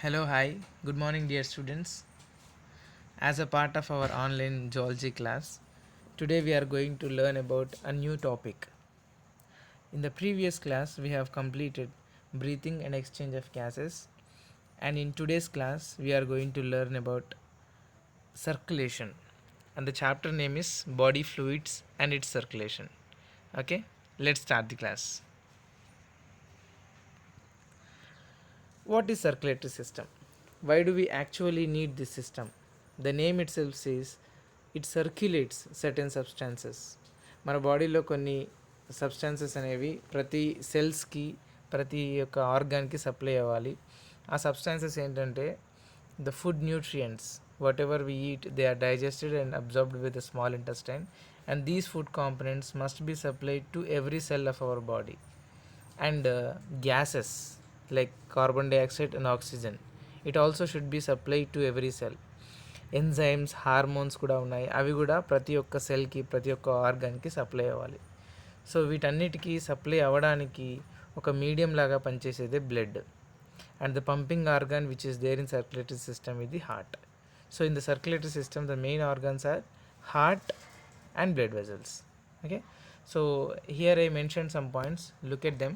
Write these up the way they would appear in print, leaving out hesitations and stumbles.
Hello, hi, good morning, dear students. As a part of our online geology class, today we are going to learn about a new topic. In the previous class, we have completed breathing and exchange of gases, and in today's class, we are going to learn about circulation. And the chapter name is Body Fluids and its Circulation. Okay, let's start the class. What is circulatory system? Why do we actually need this system? The name itself says it circulates certain substances. మన బాడీలో కొన్ని substances అనేవి ప్రతి సెల్స్కి ప్రతి ఒక్క ఆర్గాన్కి supply అవ్వాలి. ఆ సబ్స్టాన్సెస్ ఏంటంటే the food nutrients whatever we eat they are digested and absorbed with the small intestine and these food components must be supplied to every cell of our body. And gases like carbon dioxide and oxygen, it also should be supplied to every cell. Enzymes hormones కూడా ఉన్నాయి, అవి కూడా ప్రతి ఒక్క సెల్కి ప్రతి ఒక్క ఆర్గాన్కి సప్లై అవ్వాలి. సో వీటన్నిటికీ సప్లై అవ్వడానికి ఒక మీడియం లాగా పనిచేసేదే blood. And the pumping organ which is there in circulatory system ఇది heart. So in the circulatory system the main organs are heart and blood vessels. Okay, so here I mentioned some points, look at them.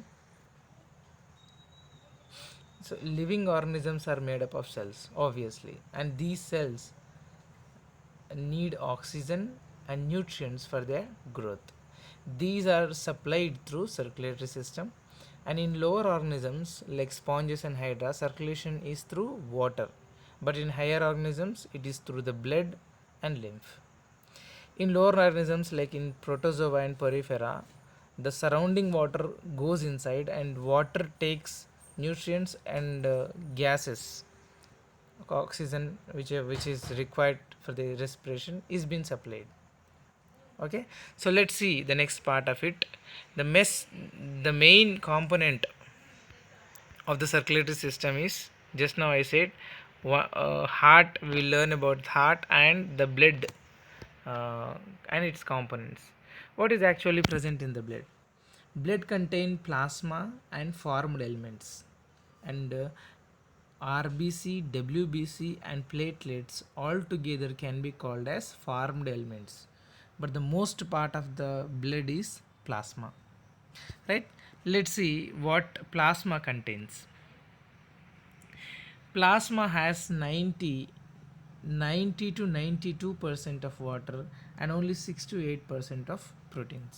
So living organisms are made up of cells obviously, and these cells need oxygen and nutrients for their growth. These are supplied through circulatory system, and in lower organisms like sponges and hydra, circulation is through water, but in higher organisms it is through the blood and lymph. In lower organisms like in protozoa and porifera, the surrounding water goes inside and water takes nutrients and gases, oxygen which is required for the respiration is being supplied. Okay, so let's see the next part of it. The main component of the circulatory system is, just now I said, heart. We'll learn about heart and the blood and its components. What is actually present in the blood? Blood contain plasma and formed elements, and RBC, WBC, and platelets all together can be called as formed elements. But the most part of the blood is plasma. Right? Let's see what plasma contains. Plasma has 90 to 92% of water and only 6 to 8% of proteins.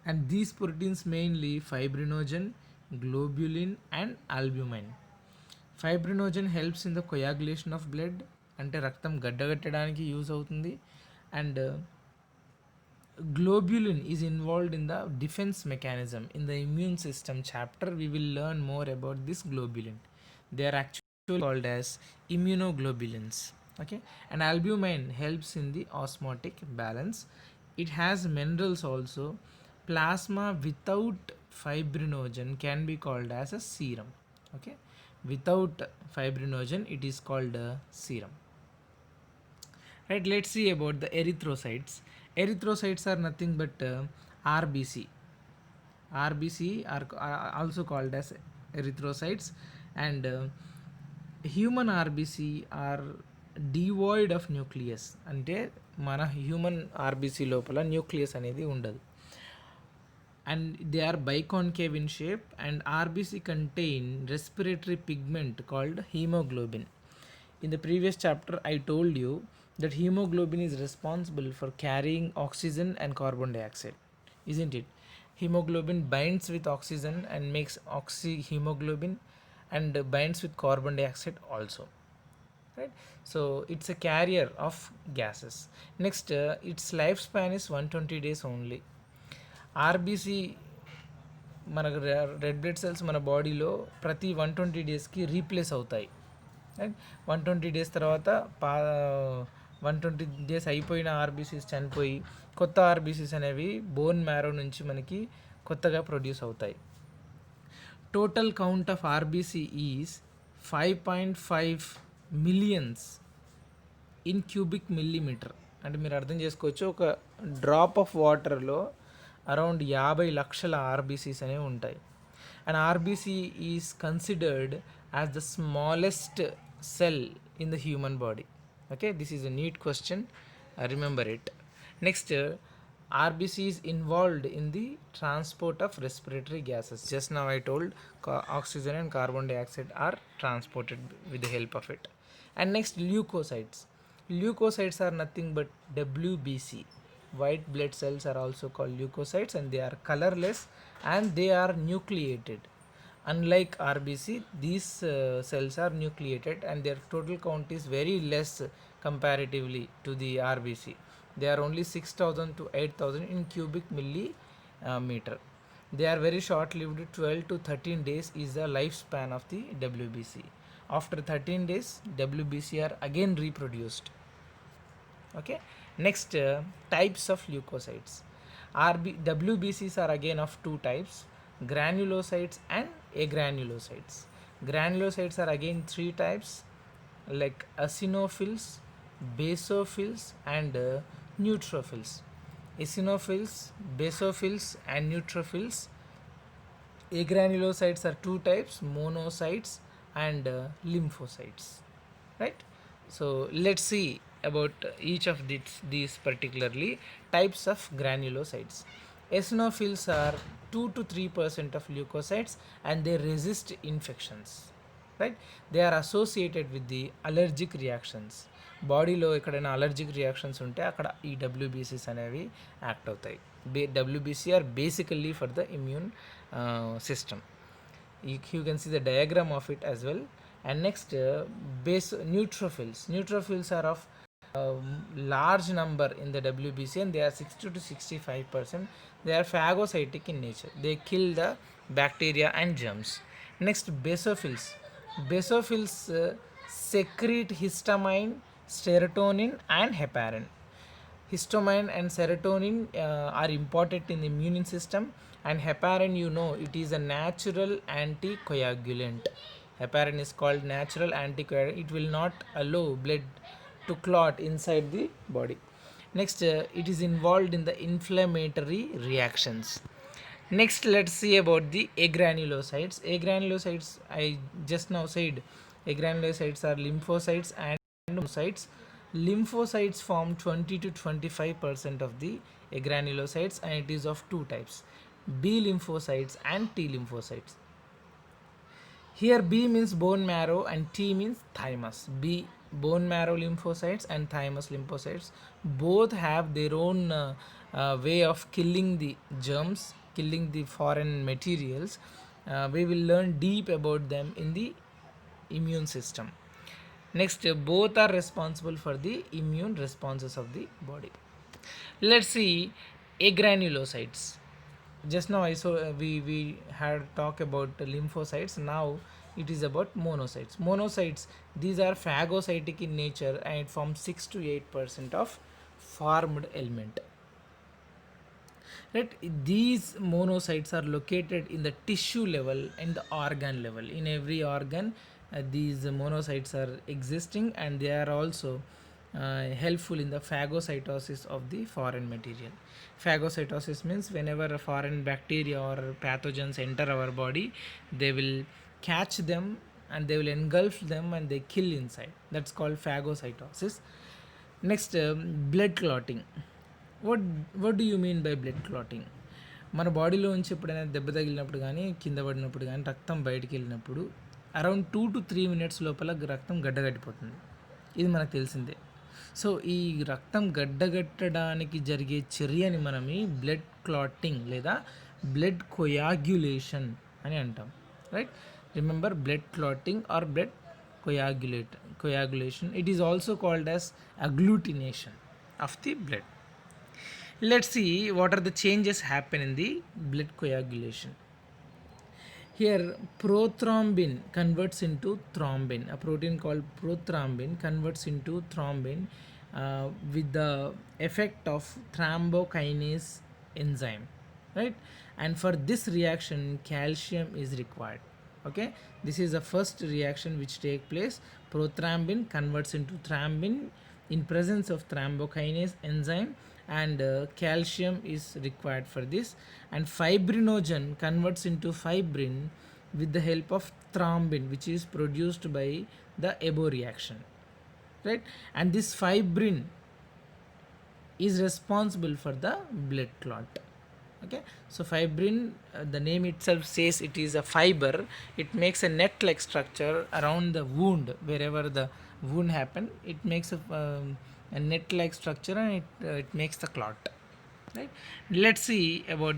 And these proteins mainly fibrinogen, globulin, and albumin. Fibrinogen helps in the coagulation of blood, అంటే రక్తం గడ్డగట్టడానికి use అవుతుంది. And globulin is involved in the defense mechanism. In the immune system chapter we will learn more about this globulin. They are actually called as immunoglobulins. Okay, and albumin helps in the osmotic balance. It has minerals also. Plasma without fibrinogen can be called as a serum. Okay, without fibrinogen it is called a serum. Right, let's see about the erythrocytes. Erythrocytes are nothing but RBC. RBC are also called as erythrocytes, and human RBC are devoid of nucleus. అంటే మన human RBC లోపల nucleus అనేది ఉండదు, and they are biconcave in shape, and RBC contain respiratory pigment called hemoglobin. In the previous chapter I told you that hemoglobin is responsible for carrying oxygen and carbon dioxide, isn't it? Hemoglobin binds with oxygen and makes oxyhemoglobin, and binds with carbon dioxide also, right? So it's a carrier of gases. Next, its lifespan is 120 days only. RBC మనకు red blood cells మన బాడీలో ప్రతి 120 డేస్కి replace అవుతాయి. And 120 days తర్వాత 120 days అయిపోయిన RBCs చనిపోయి కొత్త ఆర్బీసీస్ అనేవి బోన్ మ్యారో నుంచి మనకి కొత్తగా ప్రొడ్యూస్ అవుతాయి. Total count of RBC is 5.5 millions in cubic millimetre. అంటే మీరు అర్థం చేసుకోవచ్చు, ఒక డ్రాప్ ఆఫ్ వాటర్లో అరౌండ్ 50 లక్షల ఆర్బీసీస్ అనేవి ఉంటాయి. And RBC is considered as the smallest cell in the human body? Okay, this is a neat question. Remember it. Next, RBC is involved in the transport of respiratory gases. Just now I told oxygen and carbon dioxide are transported with the help of it. And next, leukocytes. Leukocytes are nothing but WBC. White blood cells are also called leukocytes, and they are colorless and they are nucleated. Unlike RBC, these cells are nucleated and their total count is very less comparatively to the RBC. They are only 6,000 to 8,000 in cubic millimeter. They are very short lived. 12 to 13 days is the lifespan of the WBC. After 13 days, WBC are again reproduced. Okay, next, types of leukocytes. WBCs are again of two types: granulocytes and agranulocytes. Granulocytes are again three types, like eosinophils, basophils, and neutrophils. Eosinophils, basophils, and neutrophils. Agranulocytes are two types: monocytes and lymphocytes, right? So let's see about each of these particularly. Types of granulocytes. Eosinophils are 2 to 3% of leukocytes and they resist infections, right? They are associated with the allergic reactions. బాడీలో ఎక్కడైనా allergic reactions ఉంటే అక్కడ ఈ డబ్ల్యూబీసీస్ అనేవి act అవుతాయి. WBC are basically for the immune system. You can see the diagram of it as well. And next, base neutrophils. Neutrophils are of large number in the WBC and they are 60 to 65%. They are phagocytic in nature. They kill the bacteria and germs. Next, basophils. Basophils secrete histamine, serotonin, and heparin. Histamine and serotonin are important in the immune system, and heparin, you know, it is a natural anticoagulant. Heparin is called natural anticoagulant. It will not allow blood to clot inside the body. Next, it is involved in the inflammatory reactions. Next, let's see about the agranulocytes. Agranulocytes, I just now said, agranulocytes are lymphocytes and monocytes. Lymphocytes form 20 to 25% of the agranulocytes, and it is of two types: B lymphocytes and T lymphocytes. Here B means bone marrow and T means thymus. B, bone marrow lymphocytes, and thymus lymphocytes both have their own way of killing the germs, killing the foreign materials. We will learn deep about them in the immune system. Next, both are responsible for the immune responses of the body. Let's see agranulocytes. Just now I saw we had talk about lymphocytes. Now it is about monocytes. Monocytes, these are phagocytic in nature and it forms 6 to 8% of formed element. Right, these monocytes are located in the tissue level and the organ level. In every organ, these monocytes are existing and they are also helpful in the phagocytosis of the foreign material. Phagocytosis means whenever a foreign bacteria or pathogens enter our body, they will catch them and they will engulf them and they kill inside. That's called phagocytosis. Next, blood clotting. what do you mean by blood clotting? మన బాడీలో నుంచి ఎప్పుడైనా దెబ్బ తగిలినప్పుడు కానీ కింద పడినప్పుడు కానీ రక్తం బయటికి వెళ్ళినప్పుడు అరౌండ్ 2 to 3 minutes లోపల రక్తం గడ్డగట్టిపోతుంది. ఇది మనకు తెలిసిందే. సో ఈ రక్తం గడ్డగట్టడానికి జరిగే చర్యని మనం బ్లడ్ క్లాటింగ్ లేదా బ్లడ్ కొయాగ్యులేషన్ అని అంటాం, right? Remember, blood clotting or blood coagulation. It is also called as agglutination of the blood. Let's see what are the changes happen in the blood coagulation. Here, prothrombin converts into thrombin. A protein called prothrombin converts into thrombin with the effect of thrombokinase enzyme, right? And for this reaction, calcium is required. Okay, this is the first reaction which take place. Prothrombin converts into thrombin in presence of thrombokinase enzyme, and calcium is required for this. And fibrinogen converts into fibrin with the help of thrombin, which is produced by the EBO reaction, right? And this fibrin is responsible for the blood clot. Okay, so fibrin, the name itself says it is a fiber. It makes a net like structure around the wound. Wherever the wound happen, it makes a net like structure, and it makes the clot, right? Let's see about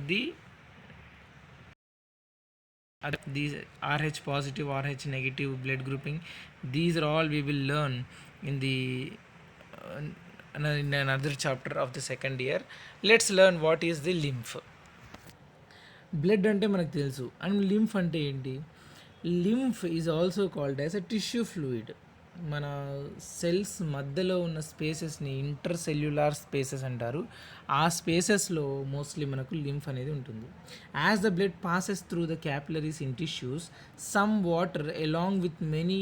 these Rh positive, Rh negative blood grouping. These are all we will learn in the in another chapter of the second year. Let's learn what is the lymph. Blood అంటే మనకు తెలుసు, and lymph అంటే ఏంటి? Lymph is also called as a tissue fluid. మన cells మధ్యలో ఉన్న స్పేసెస్ని inter cellular spaces అంటారు. ఆ స్పేసెస్లో మోస్ట్లీ మనకు లింఫ్ అనేది ఉంటుంది. As the blood passes through the capillaries in tissues, some water along with many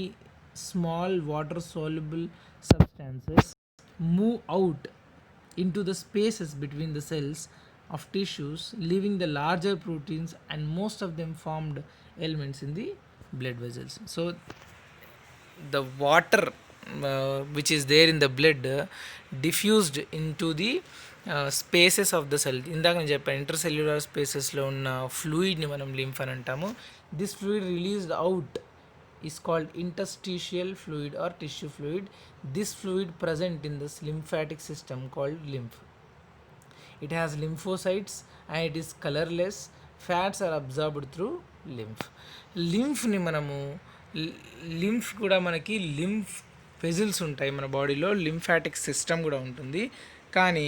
small water soluble substances move out into the spaces between the cells of tissues, leaving the larger proteins and most of them formed elements in the blood vessels. So the water which is there in the blood diffused into the spaces of the cell. ఇందాక నేను చెప్పాను, intercellular స్పేసెస్లో ఉన్న ఫ్లూయిడ్ని మనం lymph అని అంటాము. This fluid released out is called interstitial fluid or tissue fluid. This fluid present in this lymphatic system called lymph. It has lymphocytes and it is colorless. Fats are absorbed through lymph. లింఫ్ని మనము lymph కూడా మనకి lymph vessels ఉంటాయి మన బాడీలో. Lymphatic system కూడా ఉంటుంది. కానీ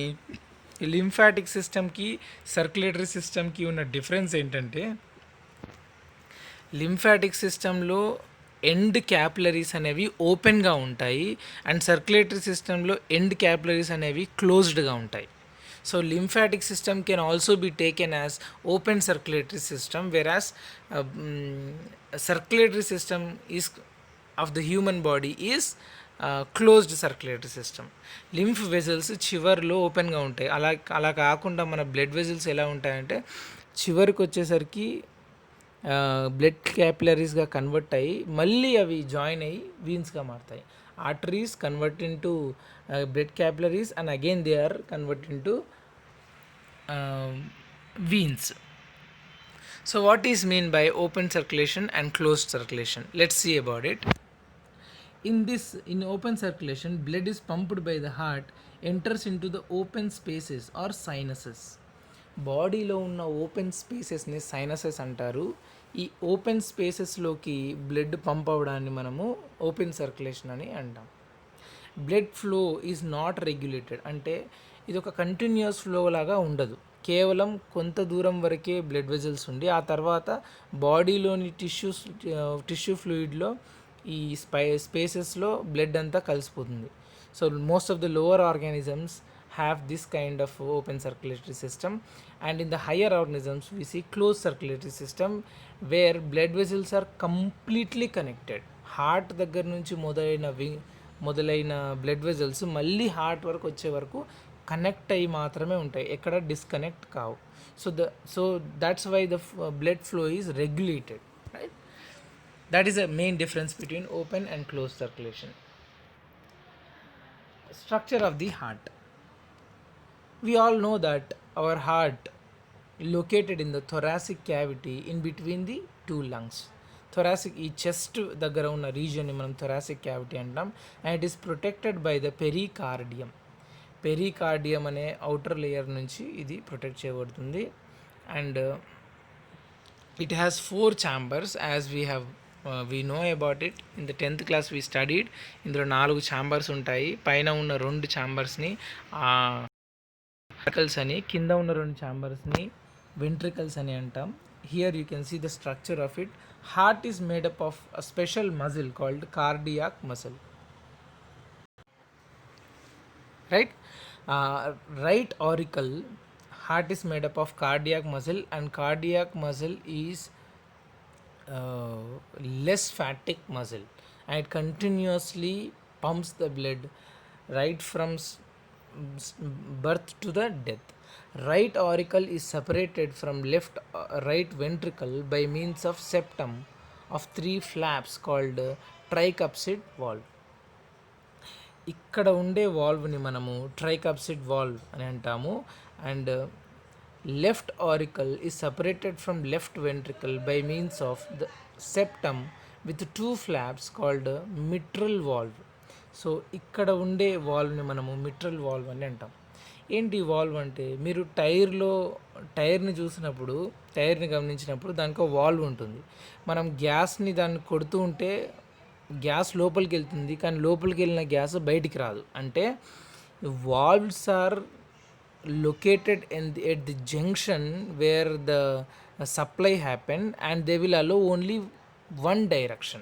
lymphatic సిస్టమ్కి సర్క్యులేటరీ సిస్టమ్కి ఉన్న డిఫరెన్స్ ఏంటంటే, లింఫాటిక్ సిస్టంలో ఎండ్ క్యాపిలరీస్ అనేవి ఓపెన్గా ఉంటాయి, అండ్ సర్క్యులేటరీ సిస్టంలో ఎండ్ క్యాపిలరీస్ అనేవి క్లోజ్డ్గా ఉంటాయి. So lymphatic system can also be taken as open circulatory system, వెరాస్ circulatory system is of the human body is closed circulatory system. Lymph vessels చివర్లో ఓపెన్గా ఉంటాయి. అలా కాకుండా మన బ్లడ్ వెజల్స్ ఎలా ఉంటాయంటే, చివరికి వచ్చేసరికి బ్లడ్ క్యాపిలరీస్గా కన్వర్ట్ అయ్యి మళ్ళీ అవి జాయిన్ అయ్యి వీన్స్గా మారుతాయి. Arteries convert into blood capillaries and again they are convert into veins. So what is mean by open circulation and closed circulation? Let's see about it. In open circulation, blood is pumped by the heart, enters into the open spaces or sinuses. బాడీలో ఉన్న open స్పేసెస్ని sinuses అంటారు. ఈ open స్పేసెస్లోకి blood pump అవ్వడాన్ని మనము open circulation అని అంటాం. Blood flow is not regulated, అంటే ఇది ఒక కంటిన్యూస్ ఫ్లో లాగా ఉండదు. కేవలం కొంత దూరం వరకే బ్లడ్ వెజల్స్ ఉండి ఆ తర్వాత బాడీలోని టిష్యూ ఫ్లూయిడ్లో ఈ స్పేసెస్లో బ్లడ్ అంతా కలిసిపోతుంది. So most of the lower organisms have this kind of open circulatory system, and in the higher organisms we see closed circulatory system where blood vessels are completely connected. Heart దగ్గర నుంచి మొదలైన blood vessels మళ్ళీ heart వరకు వచ్చే వరకు connect అయ్యి మాత్రమే ఉంటాయి, ఎక్కడ డిస్కనెక్ట్ కావు. So that's why the blood flow is regulated, right? That is the main difference between open and close circulation. Structure of the heart. We all know that our heart located in the thoracic cavity in between the two lungs. Thoracic, ఈ chest దగ్గర ఉన్న రీజియన్ని మనం thoracic cavity అంటాం, and it is protected by the pericardium. Pericardium అనే outer layer నుంచి ఇది protect చేయబడుతుంది. And it has 4 chambers as we know about it in the 10th class we studied. ఇందులో 4 ఛాంబర్స్ ఉంటాయి. పైన ఉన్న 2 ఛాంబర్స్ని వెంట్రికల్స్ అని, కింద ఉన్న 2 ఛాంబర్స్ని వెంట్రికల్స్ అని అంటాం. Here you can see the structure of it. Heart is made up of a special muscle called cardiac muscle, right? Right auricle, heart is made up of cardiac muscle, and cardiac muscle is less phatic muscle, and it continuously pumps the blood right from birth to the death. Right auricle is separated from left right ventricle by means of septum of three flaps called tricuspid valve. ఇక్కడ ఉండే వాల్వ్ని మనము ట్రైకప్సిడ్ valve అని అంటాము. And left auricle is separated from left ventricle by means of the septum with two flaps called mitral valve. So ఇక్కడ ఉండే వాల్వ్ని మనము mitral valve అని అంటాం. ఏంటి వాల్వ్ అంటే, మీరు టైర్ని చూసినప్పుడు, టైర్ని గమనించినప్పుడు దానికి ఒక వాల్వ్ ఉంటుంది. మనం గ్యాస్ని దాన్ని కొడుతూ ఉంటే గ్యాస్ లోపలికి వెళ్తుంది, కానీ లోపలికి వెళ్ళిన గ్యాస్ బయటికి రాదు. అంటే valves are located at the junction where the supply happen, and they will allow only one direction,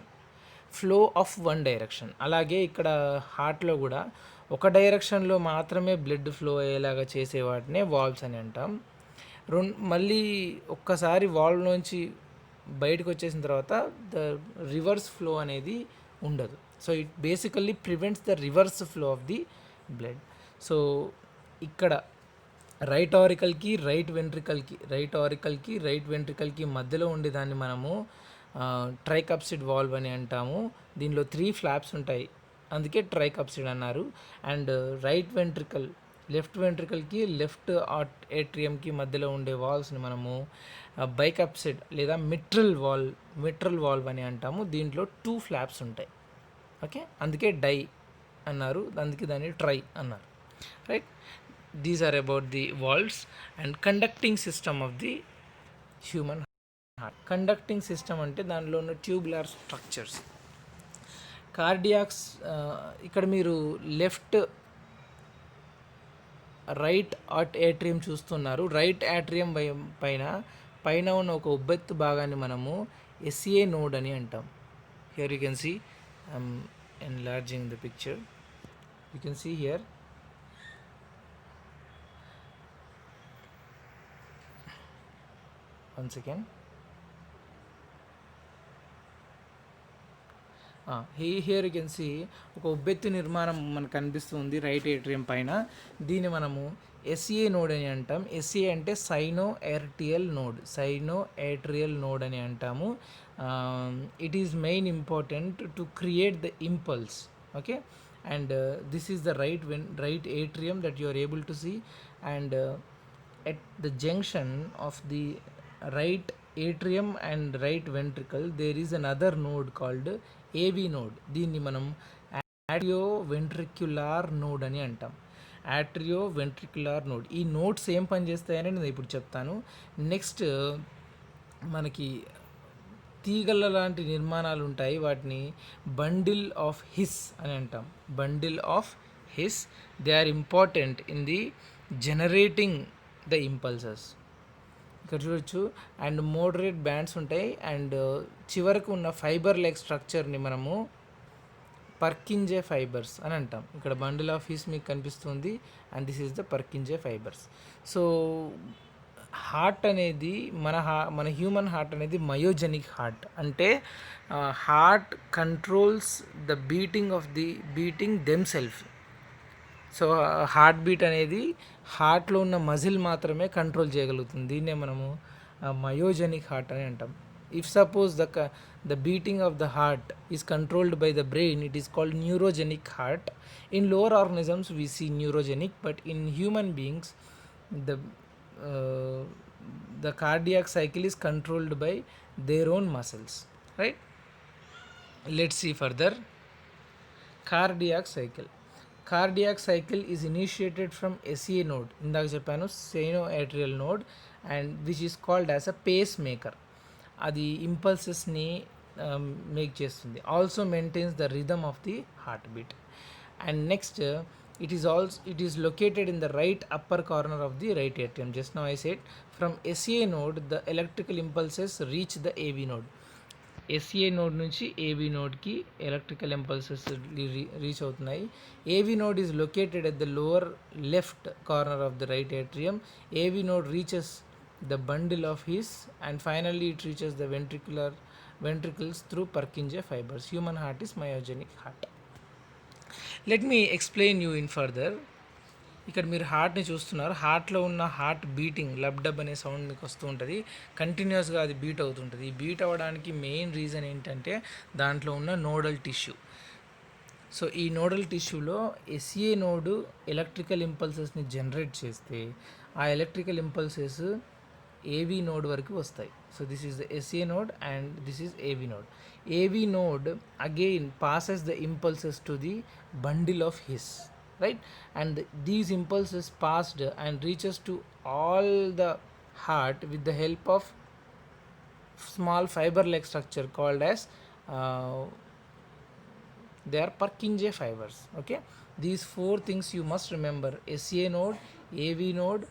flow of one direction. అలాగే ఇక్కడ హార్ట్లో కూడా ఒక డైరెక్షన్లో మాత్రమే బ్లడ్ ఫ్లో అయ్యేలాగా చేసే వాటినే వాల్వ్స్ అని అంటాం. మళ్ళీ ఒక్కసారి వాల్వ్ నుంచి బయటకు వచ్చేసిన తర్వాత ద రివర్స్ ఫ్లో అనేది ఉండదు. So it basically prevents the reverse flow of the blood. So ఇక్కడ రైట్ ఆరికల్కి రైట్ వెంట్రికల్కి మధ్యలో ఉండేదాన్ని మనము ట్రైకప్సిడ్ వాల్వ్ అని అంటాము. దీనిలో 3 ఫ్లాప్స్ ఉంటాయి, అందుకే ట్రైకప్సిడ్ అన్నారు. అండ్ లెఫ్ట్ వెంట్రికల్కి లెఫ్ట్ ఏట్రియంకి మధ్యలో ఉండే వాల్వ్స్ని మనము బైకప్సిడ్ లేదా మిట్రల్ వాల్వ్ అని అంటాము. దీంట్లో 2 ఫ్లాప్స్ ఉంటాయి. ఓకే, అందుకే డై అన్నారు, అందుకే దాన్ని ట్రై అన్నారు. Right, these are about the valves and conducting system of the human heart. Conducting system అంటే దానిలో ఉన్న ట్యూబులర్ స్ట్రక్చర్స్. కార్డియాక్స్ ఇక్కడ మీరు రైట్ ఏట్రియం చూస్తున్నారు. రైట్ ఏట్రియం పైన ఉన్న ఒక ఉబ్బెత్తు భాగాన్ని మనము ఎస్ఏ నోడ్ అని అంటాం. Here you can see, I'm enlarging the picture. You can see here. Once again, here you can see ఒక ఉబ్బెత్తు నిర్మాణం మనకు కనిపిస్తుంది రైట్ ఏట్రియం పైన. దీన్ని మనము ఎస్ఏ నోడ్ అని అంటాం. ఎస్ఏ అంటే సైనో ఏట్రియల్ నోడ్ అని అంటాము. It is main important to create the impulse. Okay, and this is the right atrium that you are able to see. And at the junction of the right atrium and right ventricle there is another node called AV node. దీన్ని మనం atrioventricular node అని అంటాం. atrioventricular node. ఈ nodes ఏం పని చేస్తాయని నేను ఇప్పుడు చెప్తాను. నెక్స్ట్ మనకి తీగల లాంటి నిర్మాణాలు ఉంటాయి, వాటిని బండిల్ ఆఫ్ హిస్ అని అంటాం. Bundle of His, they are important in the generating the impulses. ఇక్కడ చూడొచ్చు. అండ్ మోడరేట్ బ్యాండ్స్ ఉంటాయి, అండ్ చివరకు ఉన్న ఫైబర్ లైక్ స్ట్రక్చర్ని మనము పర్కింజే ఫైబర్స్ అని అంటాం. ఇక్కడ బండిల్ ఆఫ్ హిస్ మీకు కనిపిస్తుంది, and this is the Purkinje fibres. So heart అనేది మన హ్యూమన్ హార్ట్ అనేది మయోజెనిక్ హార్ట్. అంటే heart controls the beating themselves. So heart beat అనేది హార్ట్లో ఉన్న మజిల్ మాత్రమే కంట్రోల్ చేయగలుగుతుంది. దీన్నే మనము మయోజెనిక్ హార్ట్ అని అంటాం. If suppose the beating of the heart is controlled by the brain, it is called neurogenic heart. In lower organisms we see neurogenic, but in human beings the cardiac cycle is controlled by their own muscles, right? Let's see further. Cardiac cycle is initiated from SCA node, ఇందాక చెప్పాను, sinoatrial node, and which is called as a pacemaker. అది ఇంపల్సెస్ని make చేస్తుంది. Also maintains the rhythm of the heart beat. And next, it is located in the right upper corner of the right atrium. Just now I said from SCA node the electrical impulses reach the AV node. SCA node నుంచి AV node కి electrical impulses reach అవుతున్నాయి. AV node is located at the lower left corner of the right atrium. AV node reaches the bundle of His, and finally it reaches the ventricles through Purkinje fibers. Human heart is myogenic heart. Let me explain you in further. ఇక్కడ మీరు హార్ట్ని చూస్తున్నారు. హార్ట్లో ఉన్న heart beating lub dub అనే sound మీకు వస్తూ ఉంటుంది. కంటిన్యూస్గా అది బీట్ అవుతుంటుంది. ఈ బీట్ అవ్వడానికి మెయిన్ రీజన్ ఏంటంటే దాంట్లో ఉన్న నోడల్ టిష్యూ. సో ఈ నోడల్ టిష్యూలో ఎస్ఏ నోడు ఎలక్ట్రికల్ ఇంపల్సెస్ని జనరేట్ చేస్తే ఆ ఎలక్ట్రికల్ ఇంపల్సెస్ ఏవి నోడ్ వరకు వస్తాయి. So this is the SA node and this is AV node. AV node again passes the impulses to the bundle of His, right? And these impulses passed and reaches to all the heart with the help of small fiber like structure called as they are Purkinje fibers. Okay, these four things you must remember: SCA node, AV node,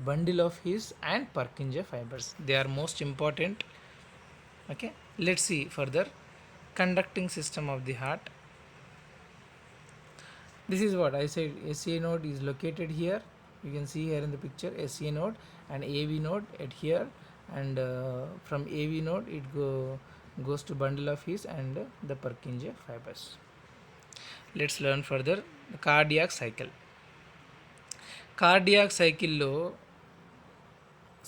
bundle of His and Purkinje fibers. They are most important. Okay, let's see further. Conducting system of the heart. This is what I said. SCA node is located here. You can see here in the picture SCA node and AV node at here, and from AV node it goes to bundle of His and the Purkinje fibers. Let's learn further. The cardiac cycle. Cardiac సైకిల్లో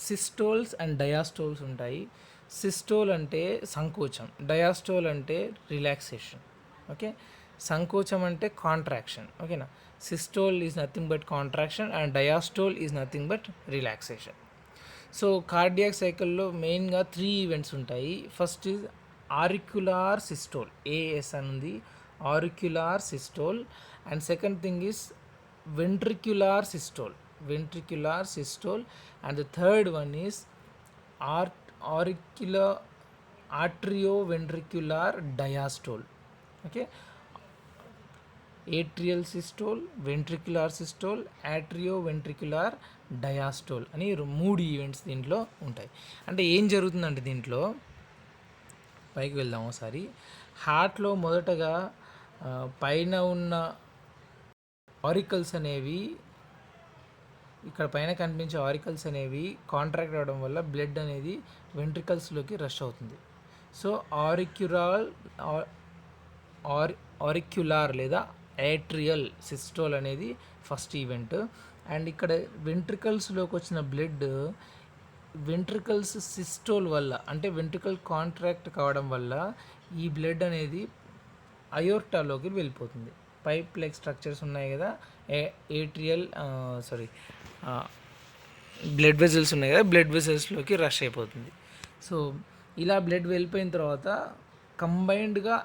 సిస్టోల్స్ and డయాస్టోల్స్ ఉంటాయి. Systole అంటే సంకోచం, diastole అంటే relaxation. Okay, సంకోచం అంటే contraction. ఓకేనా, systole is nothing but contraction and diastole is nothing but relaxation. So cardiac సైకిల్లో మెయిన్గా 3 ఈవెంట్స్ ఉంటాయి. First is auricular systole, AS అని ఉంది, auricular systole. And second thing is ventricular systole, ventricular systole. And the third one is auricular atrioventricular diastole. Okay, atrial systole, ventricular systole, atrioventricular diastole అని 3 events దీంట్లో ఉంటాయి. అంటే ఏం జరుగుతుందంటే దీంట్లో పైకి వెళ్దాం ఒకసారి. హార్ట్లో మొదటగా పైన ఉన్న ఆరికల్స్ అనేవి, ఇక్కడ పైన కనిపించే ఆరికల్స్ అనేవి కాంట్రాక్ట్ అవ్వడం వల్ల బ్లడ్ అనేది వెంట్రికల్స్లోకి రష్ అవుతుంది. సో ఆరిక్యులార్ లేదా ఏట్రియల్ సిస్టోల్ అనేది ఫస్ట్ ఈవెంట్. అండ్ ఇక్కడ వెంట్రికల్స్లోకి వచ్చిన బ్లడ్ వెంట్రికల్స్ సిస్టోల్ వల్ల, అంటే వెంట్రికల్ కాంట్రాక్ట్ కావడం వల్ల ఈ బ్లడ్ అనేది అయోర్టాలోకి వెళ్ళిపోతుంది. పైప్ లైక్ స్ట్రక్చర్స్ ఉన్నాయి కదా, ఏట్రియల్ బ్లడ్ వెజల్స్ ఉన్నాయి కదా, బ్లడ్ వెజల్స్లోకి రష్ అయిపోతుంది. సో ఇలా బ్లడ్ వెళ్ళిపోయిన తర్వాత కంబైన్డ్గా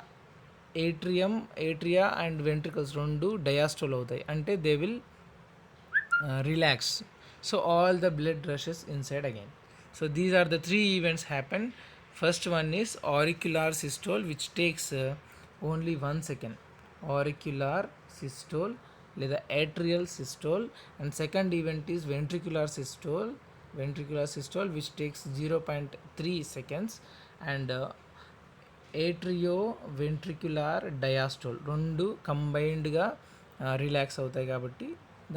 ఏట్రియా అండ్ వెంట్రికల్స్ 2 డయాస్టోల్ అవుతాయి. అంటే they will relax. So all the blood rushes inside again. So these are the 3 events happen. First one is auricular systole which takes only 1 second, auricular systole లేదా atrial systole. And second event is ventricular systole which takes 0.3 seconds. And atrioventricular diastole 2 కంబైన్డ్గా relax అవుతాయి కాబట్టి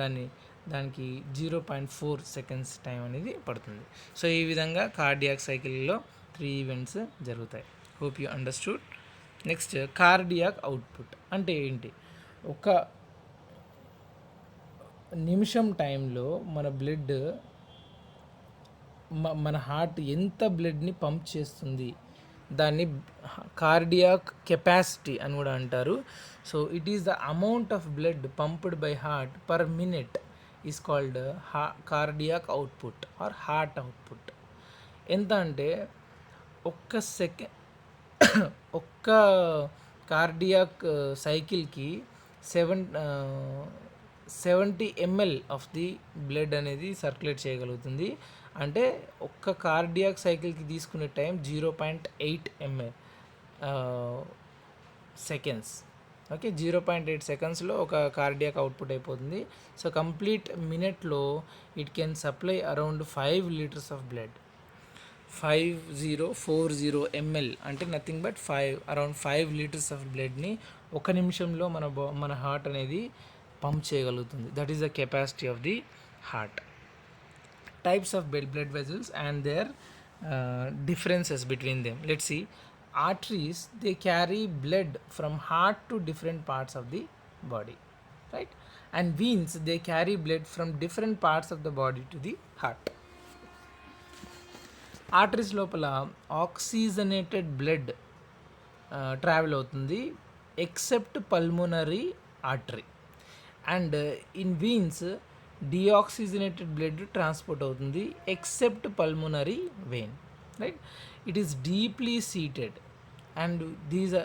దానికి 0.4 seconds time అనేది పడుతుంది. So ఈ విధంగా cardiac సైకిల్లో 3 events జరుగుతాయి. Hope you understood. Next cardiac output అంటే ఏంటి? ఒక నిమిషం టైంలో మన బ్లడ్, మన హార్ట్ ఎంత బ్లడ్ని పంప్ చేస్తుంది దాన్ని కార్డియాక్ కెపాసిటీ అని కూడా అంటారు. So it is the amount of blood pumped by heart per minute is called cardiac output or heart output. ఎంత అంటే ఒక్క కార్డియాక్ సైకిల్కి 70 ml ఆఫ్ ది బ్లడ్ అనేది సర్క్యులేట్ చేయగలుగుతుంది. అంటే ఒక్క కార్డియాక్ సైకిల్కి తీసుకునే టైం 0.8 ml సెకండ్స్. ఓకే, 0.8 సెకండ్స్లో ఒక కార్డియాక్ అవుట్పుట్ అయిపోతుంది. సో కంప్లీట్ మినిట్లో it can supply around 5 litres of blood. 5040 ml అంటే nothing but around 5 litres of బ్లడ్ని ఒక నిమిషంలో మన హార్ట్ అనేది పంప్ చేయగలుగుతుంది. That is the capacity of the heart. Types of blood vessels and their differences between them. Let's see. Arteries, they carry blood from heart to different parts of the body. right? And veins, they carry blood from different parts of the body to the heart. Arteries లోపల oxygenated blood travel అవుతుంది except pulmonary artery. And in veins deoxygenated blood transport అవుతుంది except pulmonary vein, right? It is deeply seated and these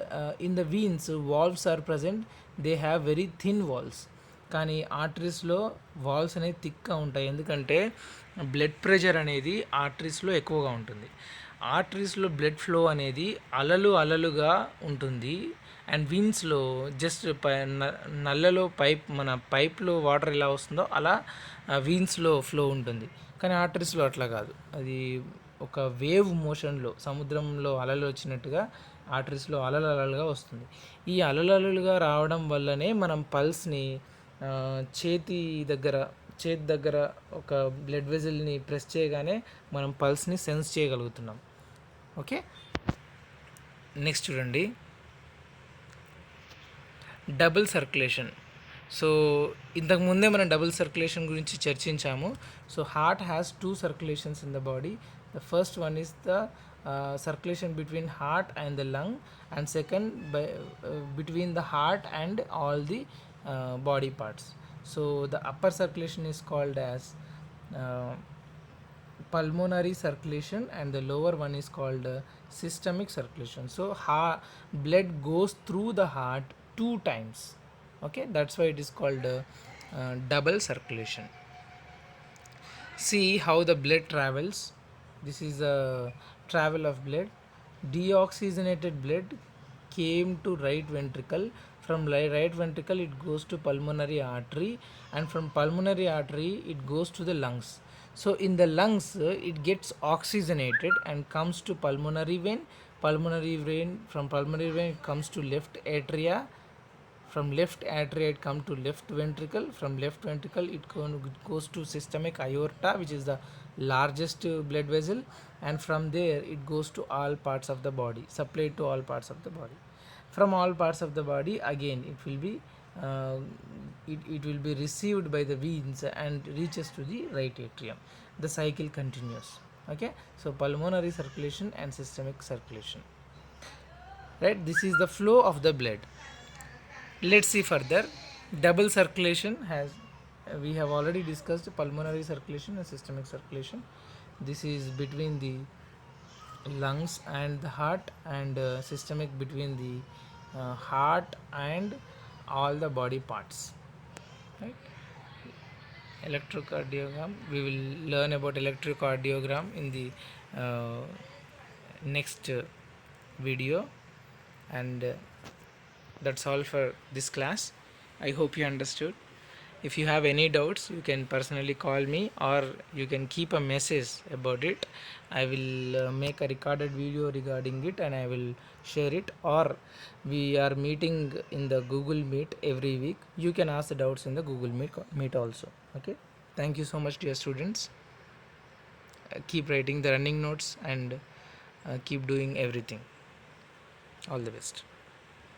in the veins valves are present, they have very thin walls. కానీ ఆర్టరీస్లో walls అనేవి థిక్గా ఉంటాయి, ఎందుకంటే blood pressure అనేది ఆర్టరీస్లో ఎక్కువగా ఉంటుంది. ఆర్టరీస్లో బ్లడ్ ఫ్లో అనేది అలలు అలలుగా ఉంటుంది. అండ్ వీన్స్లో జస్ట్ నల్లలో మన పైప్లో వాటర్ ఎలా వస్తుందో అలా వీన్స్లో ఫ్లో ఉంటుంది. కానీ ఆర్టరీస్లో అట్లా కాదు, అది ఒక వేవ్ మోషన్లో, సముద్రంలో అలలు వచ్చినట్టుగా ఆర్టరీస్లో అలలుగా వస్తుంది. ఈ అలలుగా రావడం వల్లనే మనం పల్స్ని చేతి దగ్గర ఒక బ్లడ్ వెజల్ని ప్రెస్ చేయగానే మనం పల్స్ని సెన్స్ చేయగలుగుతున్నాం. ఓకే, నెక్స్ట్ చూడండి, డబుల్ సర్క్యులేషన్. సో ఇంతకుముందే మనం డబుల్ సర్క్యులేషన్ గురించి చర్చించాము. So heart has 2 circulations in the body. The first one is the circulation between heart and the lung, and second between the heart and all the body parts. So the upper circulation is called as pulmonary circulation and the lower one is called systemic circulation. So blood goes through the heart 2 times. Okay, that's why it is called double circulation. See how the blood travels. This is the travel of blood. Deoxygenated blood came to right ventricle. From right ventricle it goes to pulmonary artery, and from pulmonary artery it goes to the lungs. So in the lungs it gets oxygenated and comes to pulmonary vein. From pulmonary vein it comes to left atria. From left atria it comes to left ventricle. From left ventricle it goes to systemic aorta, which is the largest blood vessel, and from there it goes to all parts of the body, supplied to all parts of the body. From all parts of the body again it will be it will be received by the veins and reaches to the right atrium. The cycle continues. Okay, so pulmonary circulation and systemic circulation, right? This is the flow of the blood. Let's see further. Double circulation has, we have already discussed pulmonary circulation and systemic circulation. This is between the lungs and the heart, and systemic between the heart and all the body parts, right? Electrocardiogram, we will learn about electrocardiogram in the next video, and that's all for this class. I hope you understood. If you have any doubts, you can personally call me, or you can keep a message about it. I will make a recorded video regarding it and I will share it, or we are meeting in the Google Meet every week. You can ask the doubts in the Google Meet also. Okay, thank you so much, dear students. Keep writing the running notes and keep doing everything. All the best.